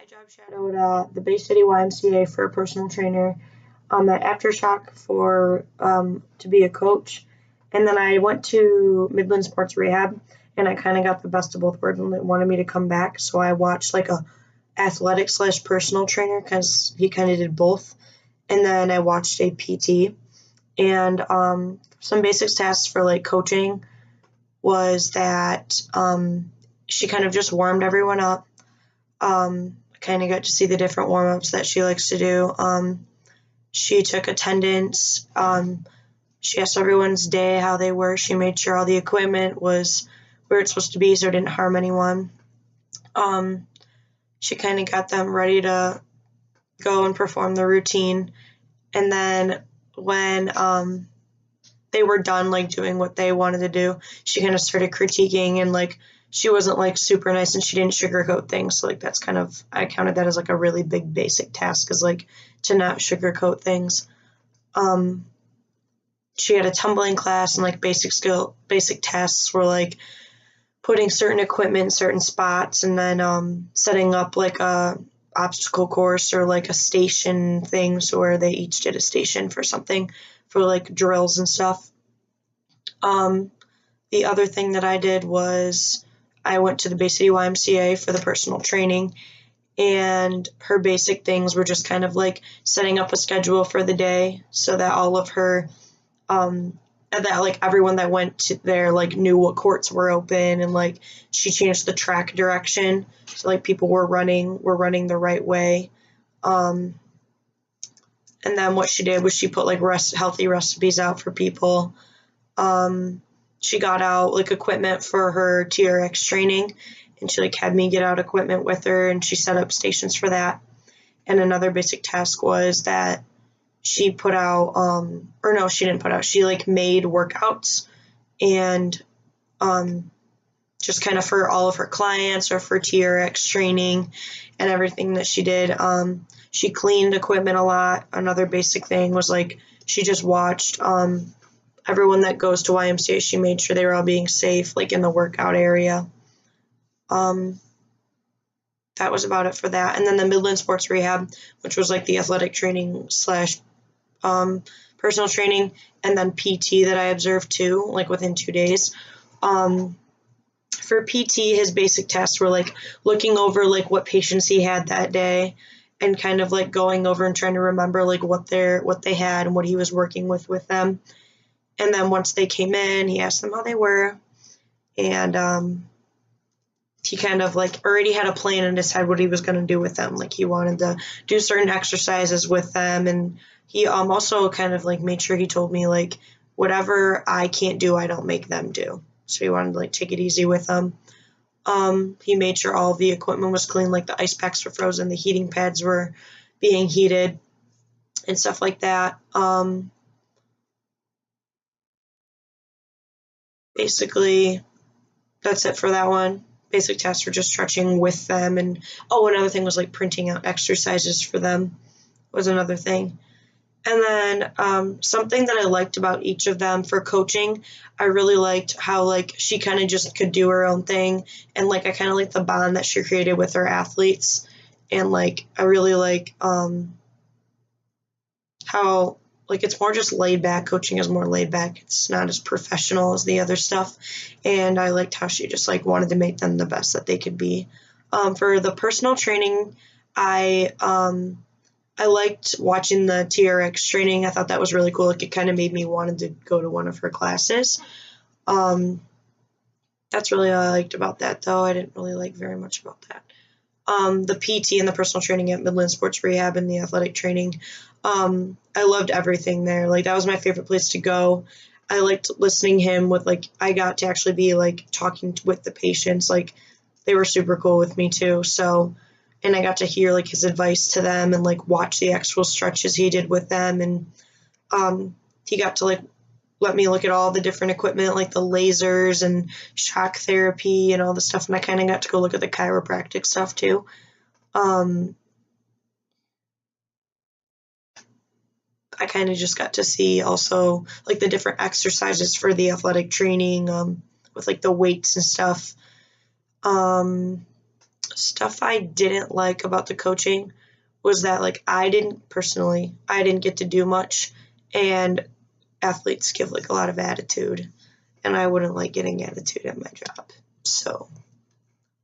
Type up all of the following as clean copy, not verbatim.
I job shadowed the Bay City YMCA for a personal trainer, at Aftershock for to be a coach, and then I went to Midland Sports Rehab, and I kind of got the best of both worlds, and they wanted me to come back, so I watched like a athletic slash personal trainer because he kind of did both, and then I watched a PT, and some basic tasks for like coaching was that she kind of just warmed everyone up. Kind of got to see the different warm-ups that she likes to do. She took attendance. She asked everyone's day, how they were. She made sure all the equipment was where it's supposed to be so it didn't harm anyone. She kind of got them ready to go and perform the routine. And then when they were done, like, doing what they wanted to do, she kind of started critiquing, and, like, she wasn't, like, super nice, and she didn't sugarcoat things. So, like, that's kind of, I counted that as, like, a really big basic task, is, like, to not sugarcoat things. She had a tumbling class, and, like, basic tasks were, like, putting certain equipment in certain spots, and then setting up, like, a obstacle course or, like, a station thing, so where they each did a station for something, for, like, drills and stuff. The other thing that I did was I went to the Bay City YMCA for the personal training, and her basic things were just kind of like setting up a schedule for the day so that all of her, that like everyone that went to there like knew what courts were open, and like she changed the track direction so like people were running the right way. And then what she did was she put like healthy recipes out for people. She got out like equipment for her TRX training, and she like had me get out equipment with her, and she set up stations for that. And another basic task was that she put out, or no, she didn't put out, she like made workouts, and just kind of for all of her clients or for TRX training and everything that she did. She cleaned equipment a lot. Another basic thing was like she just watched everyone that goes to YMCA. She made sure they were all being safe, like in the workout area. That was about it for that. And then the Midland Sports Rehab, which was like the athletic training slash personal training, and then PT that I observed too, like within 2 days. For PT, his basic tasks were like looking over like what patients he had that day, and kind of like going over and trying to remember like what they had and what he was working with them. And then once they came in, he asked them how they were, and he kind of like already had a plan in his head what he was going to do with them. Like he wanted to do certain exercises with them, and he also kind of like made sure he told me like whatever I can't do, I don't make them do. So he wanted to like take it easy with them. He made sure all the equipment was clean, like the ice packs were frozen, the heating pads were being heated, and stuff like that. Basically, that's it for that one. Basic tasks were just stretching with them, and another thing was like printing out exercises for them was another thing. And then something that I liked about each of them for coaching, I really liked how like she kind of just could do her own thing, and like I kind of liked the bond that she created with her athletes, and like I really like how like it's more just laid back. Coaching is more laid back. It's not as professional as the other stuff, and I liked how she just like wanted to make them the best that they could be. For the personal training, I liked watching the TRX training. I thought that was really cool. Like it kind of made me wanted to go to one of her classes. That's really all I liked about that, though. I didn't really like very much about that. The PT and the personal training at Midland Sports Rehab and the athletic training. I loved everything there. Like that was my favorite place to go. I liked listening him with like I got to actually be like talking with the patients. Like they were super cool with me too. So. And I got to hear like his advice to them and like watch the actual stretches he did with them. And he got to like let me look at all the different equipment, like the lasers and shock therapy and all the stuff. And I kind of got to go look at the chiropractic stuff too. I kind of just got to see also like the different exercises for the athletic training with like the weights and stuff. Stuff I didn't like about the coaching was that, like, I didn't get to do much, and athletes give, like, a lot of attitude, and I wouldn't like getting attitude at my job. So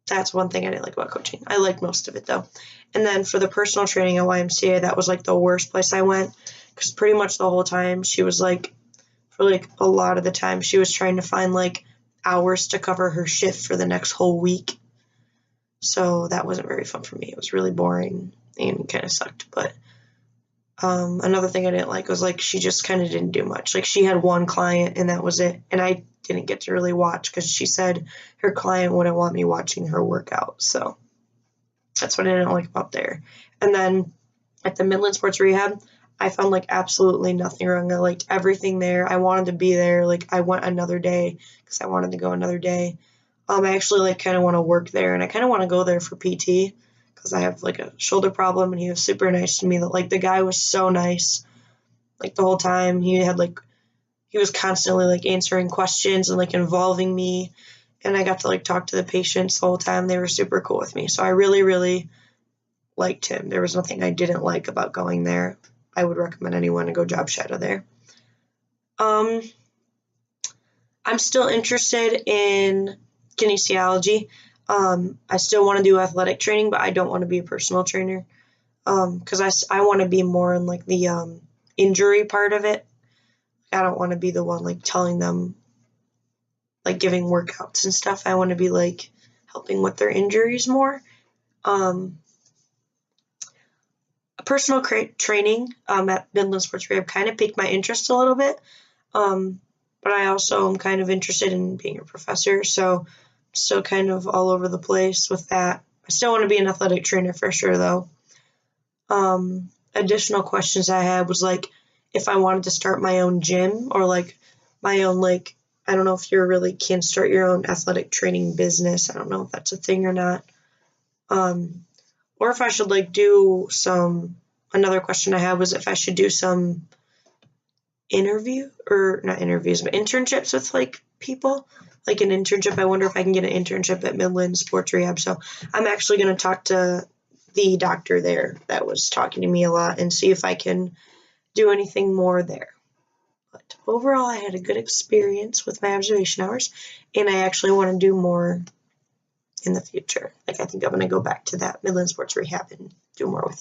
that's one thing I didn't like about coaching. I liked most of it, though. And then for the personal training at YMCA, that was, like, the worst place I went, because pretty much the whole time she was, like, for, like, a lot of the time, she was trying to find, like, hours to cover her shift for the next whole week. So that wasn't very fun for me. It was really boring and kind of sucked. But another thing I didn't like was, like, she just kind of didn't do much. Like, she had one client and that was it. And I didn't get to really watch because she said her client wouldn't want me watching her workout. So that's what I didn't like about there. And then at the Midland Sports Rehab, I found, like, absolutely nothing wrong. I liked everything there. I wanted to be there. Like, I went another day because I wanted to go another day. I actually, like, kind of want to work there, and I kind of want to go there for PT because I have, like, a shoulder problem, and he was super nice to me. Like, the guy was so nice, like, the whole time. He was constantly, like, answering questions and, like, involving me, and I got to, like, talk to the patients the whole time. They were super cool with me, so I really, really liked him. There was nothing I didn't like about going there. I would recommend anyone to go job shadow there. I'm still interested in kinesiology. I still want to do athletic training, but I don't want to be a personal trainer because I want to be more in, like, the injury part of it. I don't want to be the one, like, telling them, like, giving workouts and stuff. I want to be, like, helping with their injuries more. Personal training at Midland Sports Rehab kind of piqued my interest a little bit, but I also am kind of interested in being a professor, so I'm still kind of all over the place with that. I still want to be an athletic trainer for sure, though. Additional questions I had was, like, if I wanted to start my own gym or, like, my own, like, I don't know if you really can start your own athletic training business. I don't know if that's a thing or not. Or if I should, like, do another question I had was if I should do some not interviews, but internships with, like, people. Like, an internship. I wonder if I can get an internship at Midland Sports Rehab. So I'm actually going to talk to the doctor there that was talking to me a lot and see if I can do anything more there. But overall, I had a good experience with my observation hours, and I actually want to do more in the future. Like, I think I'm going to go back to that Midland Sports Rehab and do more with it.